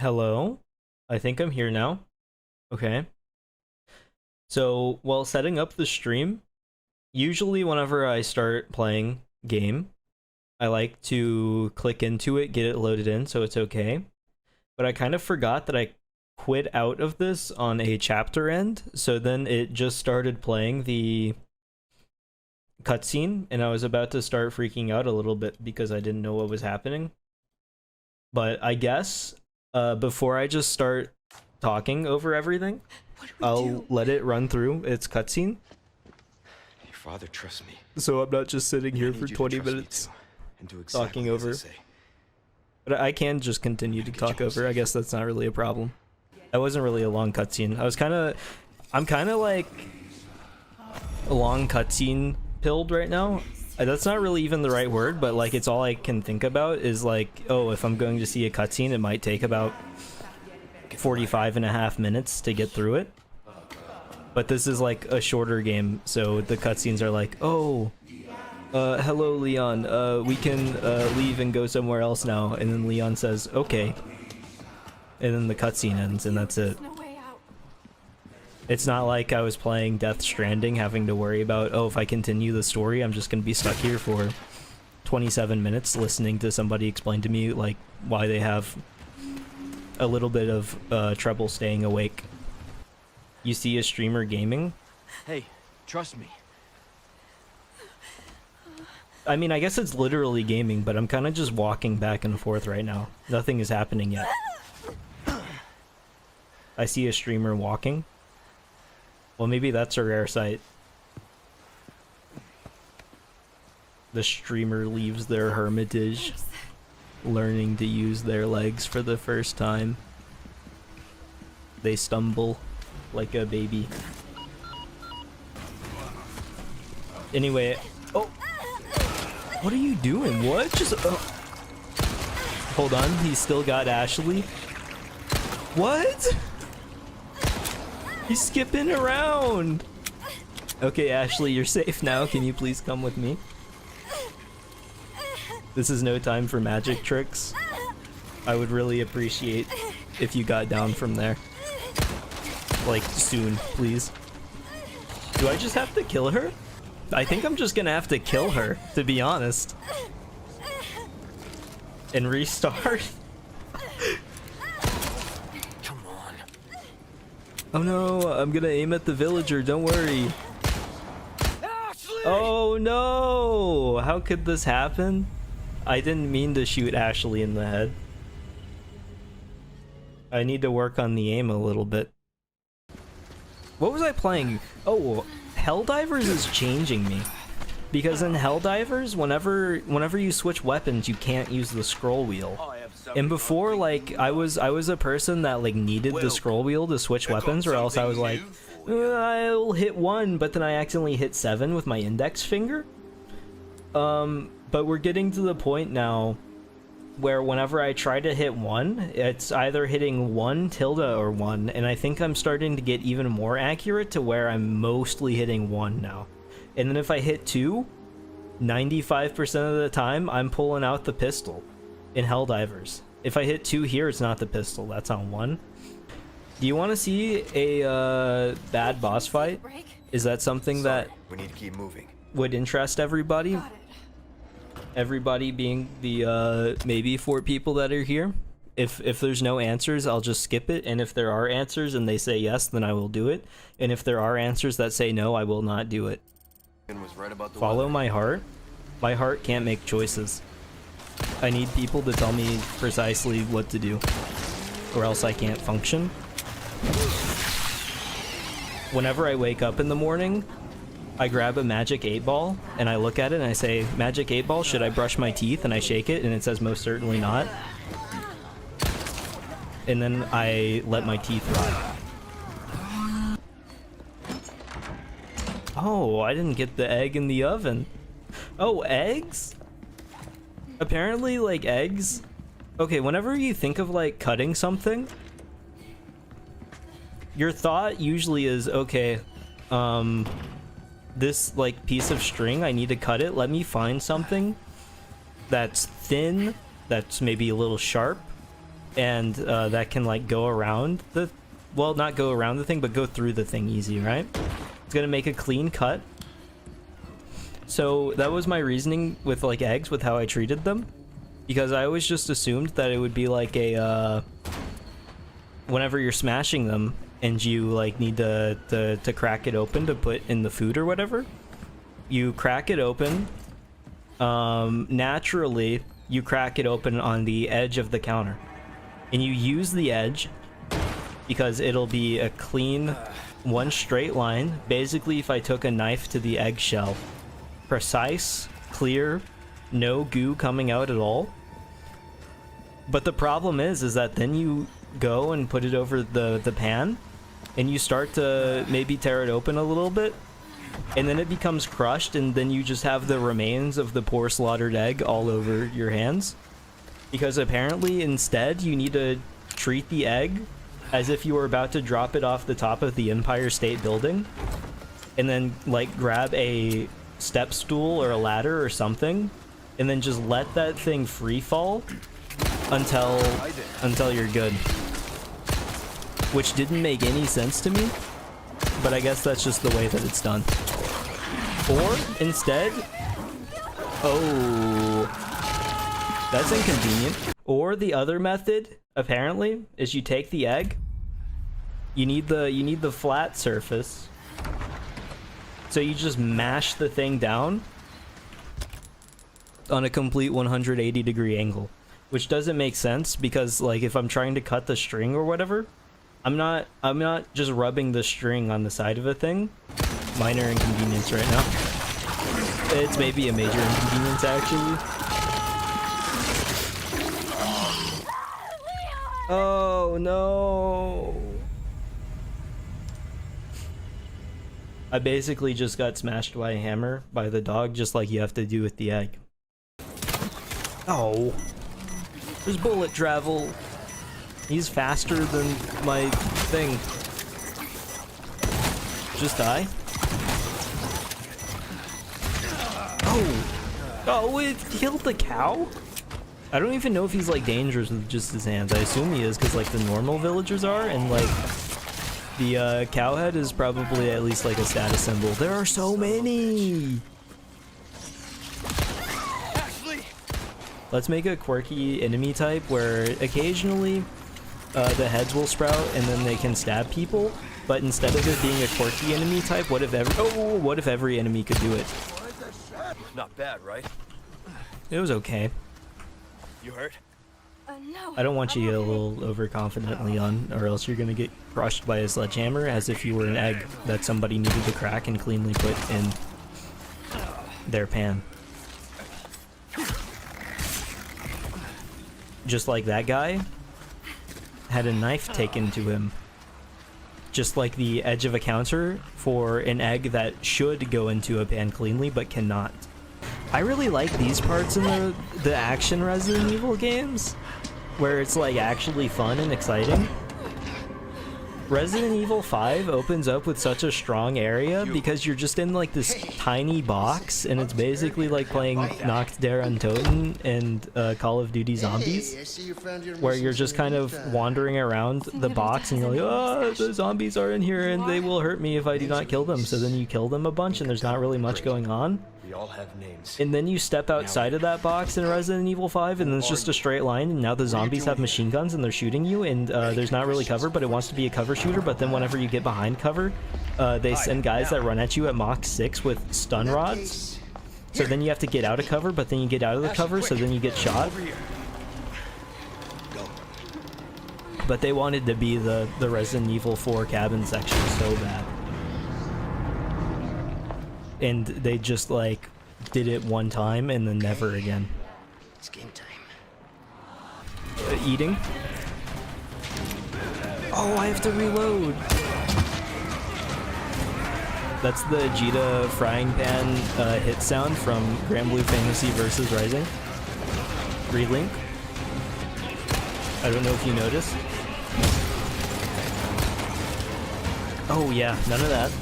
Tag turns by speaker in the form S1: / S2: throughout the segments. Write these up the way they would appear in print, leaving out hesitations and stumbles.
S1: Hello? I think I'm here now. Okay. So, while setting up the stream, usually whenever I start playing game, I like to click into it, get it loaded in so it's okay. But I kind of forgot that I quit out of this on a chapter end, so then it just started playing the cutscene, and I was about to start freaking out a little bit because I didn't know what was happening. But I guess before I just start talking over everything, I'll let it run through its cutscene.
S2: Your father trusts me.
S1: So I'm not just sitting here for 20 minutes
S2: and do exactly
S1: talking over. But I can just continue to talk over. I guess that's not really a problem. That wasn't really a long cutscene. I'm kind of like a long cutscene pilled right now. That's not really even the right word, but like it's all I can think about is like, oh, if I'm going to see a cutscene, it might take about 45.5 minutes to get through it. But this is like a shorter game, so the cutscenes are like, oh, hello Leon, we can leave and go somewhere else now. And then Leon says, okay. And then the cutscene ends and that's it. It's not like I was playing Death Stranding having to worry about, oh, if I continue the story, I'm just gonna be stuck here for 27 minutes listening to somebody explain to me like why they have a little bit of trouble staying awake. You see a streamer gaming?
S2: Hey, trust me.
S1: I mean, I guess it's literally gaming, but I'm kind of just walking back and forth right now. Nothing is happening yet. I see a streamer walking. Well, maybe that's a rare sight. The streamer leaves their hermitage, learning to use their legs for the first time. They stumble like a baby. Anyway, oh! What are you doing? What? Just, hold on, he's still got Ashley. What? He's skipping around! Okay, Ashley, you're safe now. Can you please come with me? This is no time for magic tricks. I would really appreciate if you got down from there. Like, soon, please. Do I just have to kill her? I think I'm just gonna have to kill her, to be honest. And restart?
S2: Come on.
S1: Oh no, I'm gonna aim at the villager, don't worry.
S2: Ashley!
S1: Oh no! How could this happen? I didn't mean to shoot Ashley in the head. I need to work on the aim a little bit. What was I playing? Oh, Helldivers is changing me. Because in Helldivers, whenever you switch weapons, you can't use the scroll wheel. And before, like, I was a person that like needed the scroll wheel to switch weapons, or else I was like, I'll hit 1, but then I accidentally hit 7 with my index finger. But we're getting to the point now where whenever I try to hit 1, it's either hitting 1 tilde or 1, and I think I'm starting to get even more accurate to where I'm mostly hitting 1 now. And then if I hit 2, 95% of the time I'm pulling out the pistol in Helldivers. If I hit 2 here, it's not the pistol, that's on 1. Do you want to see a bad boss fight? Is that something that
S2: we need to keep moving.
S1: Would interest everybody? Everybody being the maybe 4 people that are here. If there's no answers, I'll just skip it, and if there are answers and they say yes, then I will do it, and if there are answers that say no, I will not do it. Follow my heart? My heart can't make choices. I need people to tell me precisely what to do, or else I can't function. Whenever I wake up in the morning, I grab a magic 8-ball and I look at it and I say, magic 8-ball, should I brush my teeth? And I shake it and it says most certainly not. And then I let my teeth rot. Oh, I didn't get the egg in the oven. Oh, eggs? Apparently, like, eggs... Okay, whenever you think of, like, cutting something, your thought usually is, okay, this like piece of string, I need to cut it. Let me find something that's thin, that's maybe a little sharp, and that can like go around the, well, not go around the thing, but go through the thing easy, right? It's gonna make a clean cut. So that was my reasoning with like eggs, with how I treated them, because I always just assumed that it would be like a whenever you're smashing them and you like need to crack it open to put in the food or whatever, you crack it open. Naturally, you crack it open on the edge of the counter, and you use the edge because it'll be a clean one straight line. Basically, if I took a knife to the eggshell, precise, clear, no goo coming out at all. But the problem is that then you go and put it over the pan, and you start to maybe tear it open a little bit, and then it becomes crushed, and then you just have the remains of the poor slaughtered egg all over your hands. Because apparently instead you need to treat the egg as if you were about to drop it off the top of the Empire State Building, and then like grab a step stool or a ladder or something, and then just let that thing free fall until you're good. Which didn't make any sense to me, but I guess that's just the way that it's done. Or instead, oh, that's inconvenient. Or the other method apparently is you take the egg, you need the flat surface, so you just mash the thing down on a complete 180-degree angle, which doesn't make sense because like if I'm trying to cut the string or whatever, I'm not just rubbing the string on the side of a thing. Minor inconvenience right now. It's maybe a major inconvenience actually. Oh no. I basically just got smashed by a hammer by the dog, just like you have to do with the egg. Oh. There's bullet travel. He's faster than my thing. Just die. Oh. Oh, it killed the cow? I don't even know if he's like dangerous with just his hands. I assume he is because like the normal villagers are, and like the cow head is probably at least like a status symbol. There are so many. Let's make a quirky enemy type where occasionally the heads will sprout and then they can stab people, but instead of it being a quirky enemy type, what if every enemy could do it?
S2: Not bad, right?
S1: It was okay.
S2: You hurt?
S3: No.
S1: I don't want you to get a little overconfident, Leon, or else you're gonna get crushed by a sledgehammer as if you were an egg that somebody needed to crack and cleanly put in their pan. Just like that guy had a knife taken to him. Just like the edge of a counter for an egg that should go into a pan cleanly but cannot. I really like these parts in the action Resident Evil games, where it's like actually fun and exciting. Resident Evil 5 opens up with such a strong area because you're just in like this tiny box, and it's basically like playing Nacht der Untoten and Call of Duty Zombies, where you're just kind of wandering around the box and you're like, oh, the zombies are in here and they will hurt me if I do not kill them. So then you kill them a bunch and there's not really much going on.
S2: We all have names.
S1: And then you step outside of that box in Resident Evil 5 and it's just a straight line, and now the zombies have machine guns and they're shooting you, and there's not really cover, but it wants to be a cover shooter. But then whenever you get behind cover, they send guys that run at you at Mach 6 with stun rods. So then you have to get out of cover, but then you get out of the cover, so then you get shot. But they wanted to be the Resident Evil 4 cabin section so bad. And they just like did it one time and then never again.
S2: It's game time.
S1: Eating. Oh, I have to reload. That's the Vegeta frying pan hit sound from Grand Blue Fantasy vs. Rising. Relink. I don't know if you noticed. Oh yeah, none of that.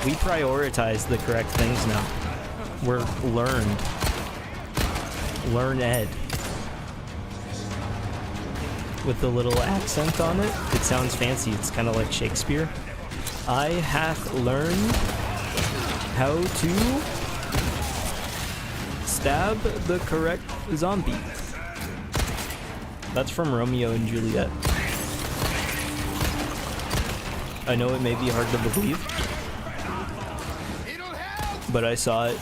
S1: We prioritize the correct things now. We're learned. Learn Ed. with the little accent on it. It sounds fancy. It's kind of like Shakespeare. I hath learned how to stab the correct zombie. That's from Romeo and Juliet. I know it may be hard to believe, but I saw it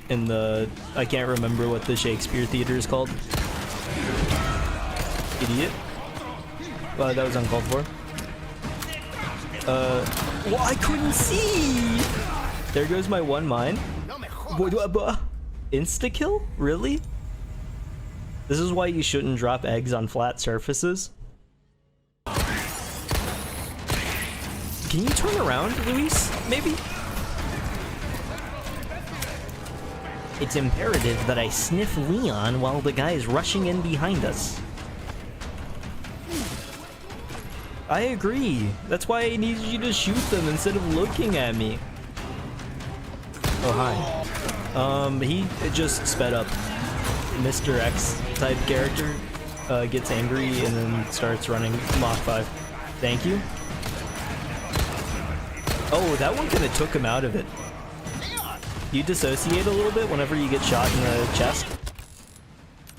S1: in the... I can't remember what the Shakespeare theater is called. Idiot. That was uncalled for. Well, I couldn't see! There goes my one mine. Insta-kill? Really? This is why you shouldn't drop eggs on flat surfaces. Can you turn around, Luis? Maybe? It's imperative that I sniff Leon while the guy is rushing in behind us. I agree. That's why I needed you to shoot them instead of looking at me. Oh, hi. He just sped up. Mr. X type character gets angry and then starts running Mach 5. Thank you. Oh, that one kind of took him out of it. You dissociate a little bit whenever you get shot in the chest.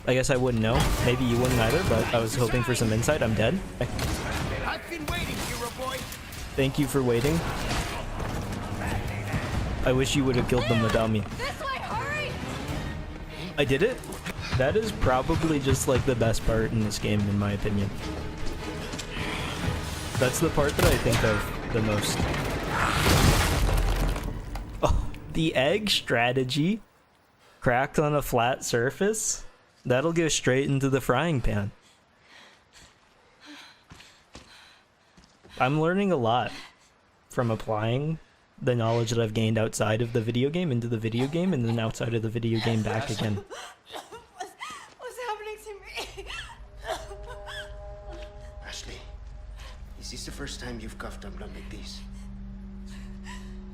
S1: I guess I wouldn't know. Maybe you wouldn't either, but I was hoping for some insight. I'm dead.
S2: I've been waiting, hero boy.
S1: Thank you for waiting. I wish you would have killed them without me.
S3: This way, hurry!
S1: I did it? That is probably just like the best part in this game, in my opinion. That's the part that I think of the most. Oh, the egg strategy. Cracked on a flat surface. That'll go straight into the frying pan. I'm learning a lot from applying the knowledge that I've gained outside of the video game into the video game, and then outside of the video game back again.
S3: What's happening to me?
S4: Ashley, is this the first time you've coughed up blood like this?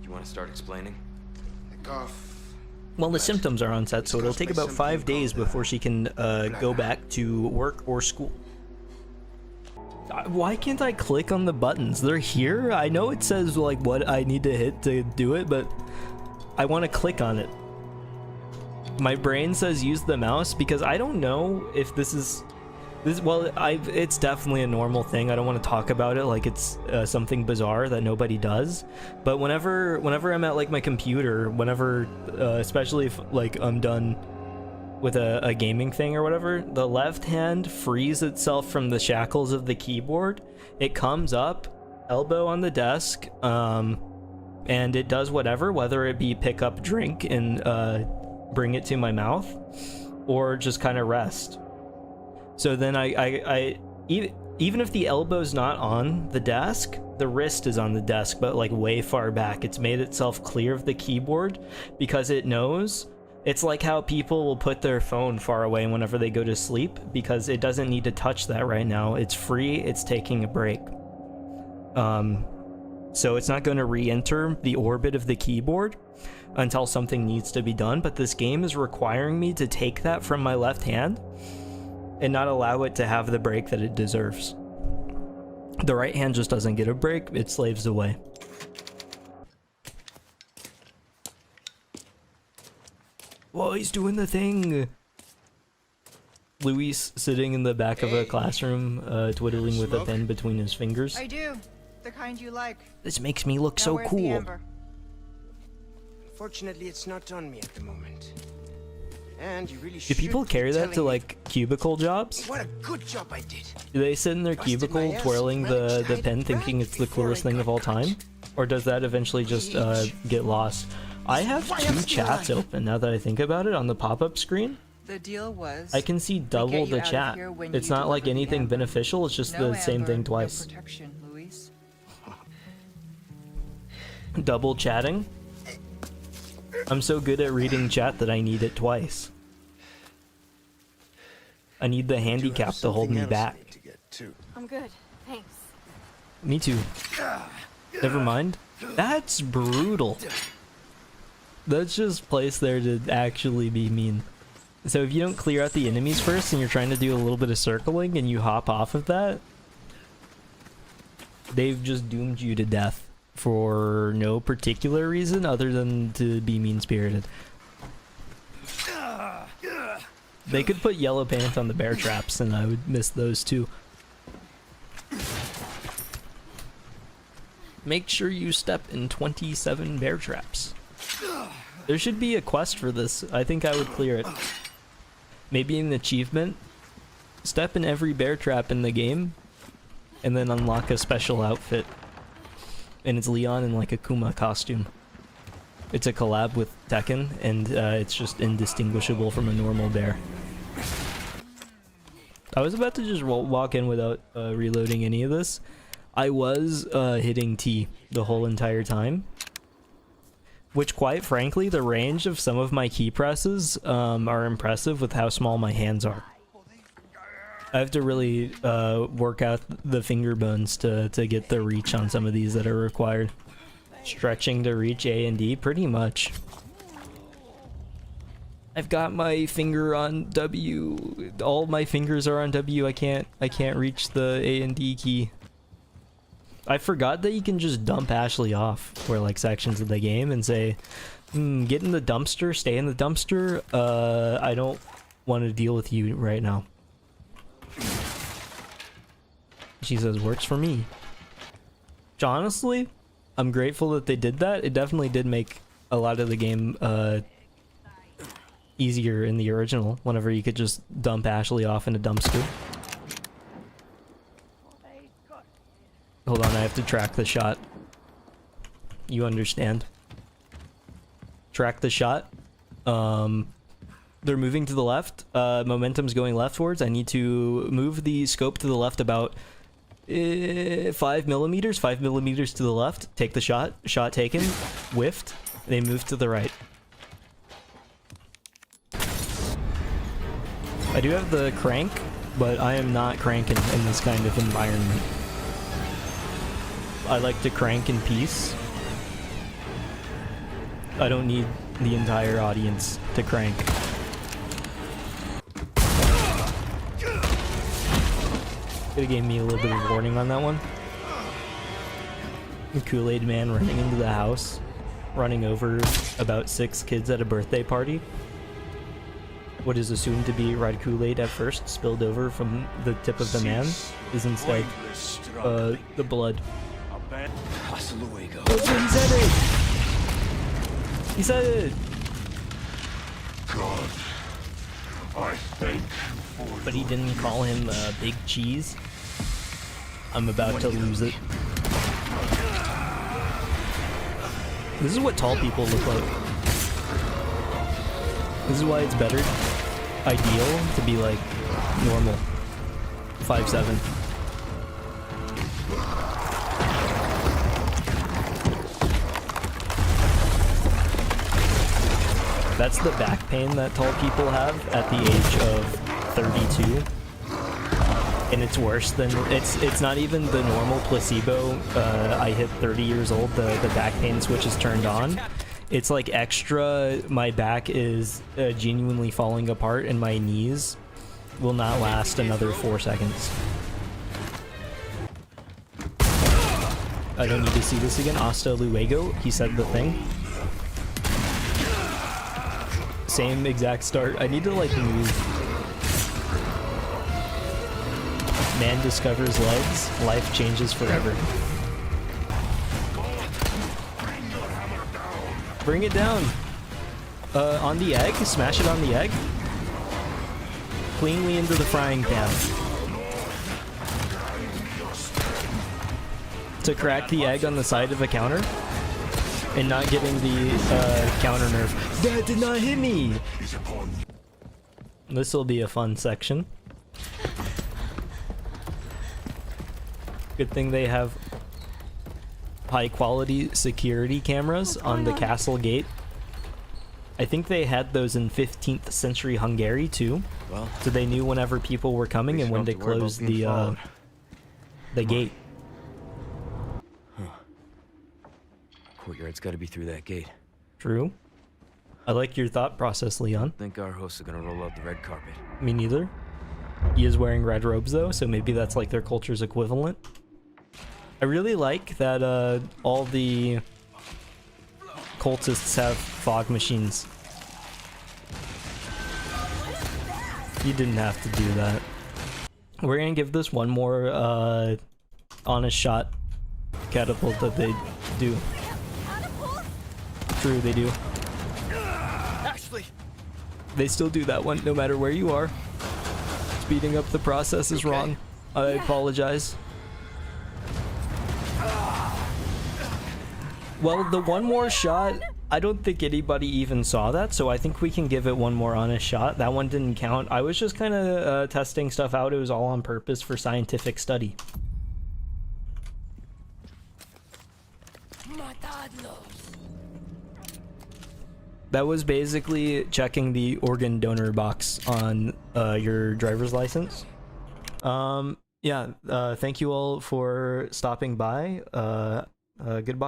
S2: You want to start explaining?
S4: The cough.
S1: Well, the symptoms are on set, so it'll take about 5 days before she can go back to work or school. Why can't I click on the buttons? They're here? I know it says like what I need to hit to do it, but I want to click on it. My brain says use the mouse because I don't know if this is... well, it's definitely a normal thing. I don't want to talk about it like it's something bizarre that nobody does. But whenever I'm at like my computer, especially if like I'm done with a gaming thing or whatever, the left hand frees itself from the shackles of the keyboard. It comes up, elbow on the desk, and it does whatever, whether it be pick up drink and bring it to my mouth, or just kind of rest. So then even if the elbow's not on the desk, the wrist is on the desk, but like way far back. It's made itself clear of the keyboard because it knows. It's like how people will put their phone far away whenever they go to sleep because it doesn't need to touch that right now. It's free, it's taking a break. So it's not going to re-enter the orbit of the keyboard until something needs to be done, but this game is requiring me to take that from my left hand and not allow it to have the break that it deserves. The right hand just doesn't get a break, it slaves away. Whoa, he's doing the thing! Luis sitting in the back of a classroom, twiddling with a pen between his fingers.
S3: I do. The kind you like.
S1: This makes me look
S3: Now
S1: so
S3: where's the
S1: cool.
S3: amber?
S4: Fortunately, it's not on me at the moment. And you really
S1: Do
S4: should
S1: people
S4: be
S1: carry that
S4: telling
S1: to
S4: me
S1: like cubicle jobs?
S4: what a good job I did.
S1: Do they sit in their
S4: Busted
S1: cubicle
S4: my ass,
S1: twirling
S4: managed to
S1: the
S4: hide
S1: pen
S4: it
S1: thinking
S4: right
S1: it's the
S4: before
S1: coolest
S4: I
S1: thing
S4: got
S1: of all time? Or does that eventually just get lost? I have
S4: Why
S1: 2
S4: I'm still
S1: chats
S4: alive.
S1: open now that I think about it on the pop-up screen.
S3: The deal was.
S1: I can see double
S3: you
S1: the
S3: out of
S1: chat.
S3: here when
S1: It's
S3: you
S1: not like
S3: deliver the
S1: anything
S3: amber.
S1: beneficial, it's just
S3: No
S1: the same
S3: amber,
S1: thing
S3: no
S1: twice.
S3: protection, Luis.
S1: Double chatting? I'm so good at reading chat that I need it twice. I need the handicap to hold me back.
S3: I'm good. Thanks.
S1: Me too. Never mind. That's brutal. That's just placed there to actually be mean. So if you don't clear out the enemies first and you're trying to do a little bit of circling and you hop off of that, they've just doomed you to death for no particular reason other than to be mean-spirited. They could put yellow paint on the bear traps and I would miss those too. Make sure you step in 27 bear traps. There should be a quest for this. I think I would clear it. Maybe an achievement. Step in every bear trap in the game and then unlock a special outfit. And it's Leon in like a Kuma costume. It's a collab with Tekken and it's just indistinguishable from a normal bear. I was about to just walk in without reloading any of this. I was hitting T the whole entire time. Which, quite frankly, the range of some of my key presses are impressive with how small my hands are. I have to really work out the finger bones to get the reach on some of these that are required. Stretching to reach A and D, pretty much. I've got my finger on W. All my fingers are on W. I can't reach the A and D key. I forgot that you can just dump Ashley off for like sections of the game and say, get in the dumpster, stay in the dumpster. I don't want to deal with you right now. She says, works for me. Which honestly, I'm grateful that they did that. It definitely did make a lot of the game easier in the original, whenever you could just dump Ashley off in a dumpster. Hold on, I have to track the shot. You understand. Track the shot. They're moving to the left. Momentum's going leftwards. I need to move the scope to the left about 5 millimeters. 5 millimeters to the left. Take the shot. Shot taken. Whiffed. They move to the right. I do have the crank, but I am not cranking in this kind of environment. I like to crank in peace. I don't need the entire audience to crank. Could've gave me a little bit of warning on that one. The Kool-Aid man running into the house, running over about 6 kids at a birthday party. What is assumed to be red Kool-Aid at first, spilled over from the tip of the man, is instead the blood.
S2: Luego.
S1: Oh, he said it! He said it!
S5: God, I thank you for
S1: But he didn't call him Big Cheese. I'm about to lose it. This is what tall people look like. This is why it's better, ideal, to be like normal. 5'7". That's the back pain that tall people have at the age of 32. And it's worse than, it's not even the normal placebo, I hit 30 years old, the back pain switch is turned on. It's like extra, my back is genuinely falling apart and my knees will not last another 4 seconds. I don't need to see this again. Hasta luego, he said the thing. Same exact start. I need to like move. Man discovers legs, life changes forever. Bring it down. On the egg, smash it on the egg. Cleanly into the frying pan. To crack the egg on the side of a counter and not getting the counter nerf. That did not hit me! This will be a fun section. Good thing they have high quality security cameras on the castle gate. I think they had those in 15th century Hungary too.
S2: Well,
S1: So they knew whenever people were coming and when to close the gate.
S2: courtyard's got to be through that gate.
S1: True. I like your thought process, Leon.
S2: Think our hosts are gonna roll out the red carpet.
S1: Me neither. He is wearing red robes though, so maybe that's like their culture's equivalent. I really like that all the cultists have fog machines. You didn't have to do that. We're gonna give this one more honest shot catapult that they do. True, they do.
S2: Ashley!
S1: They still do that one no matter where you are. Speeding up the process is wrong. I apologize. Well, the one more shot, I don't think anybody even saw that, so I think we can give it one more honest shot. That one didn't count. I was just kind of testing stuff out. It was all on purpose for scientific study. That was basically checking the organ donor box on your driver's license. Yeah, thank you all for stopping by. Goodbye.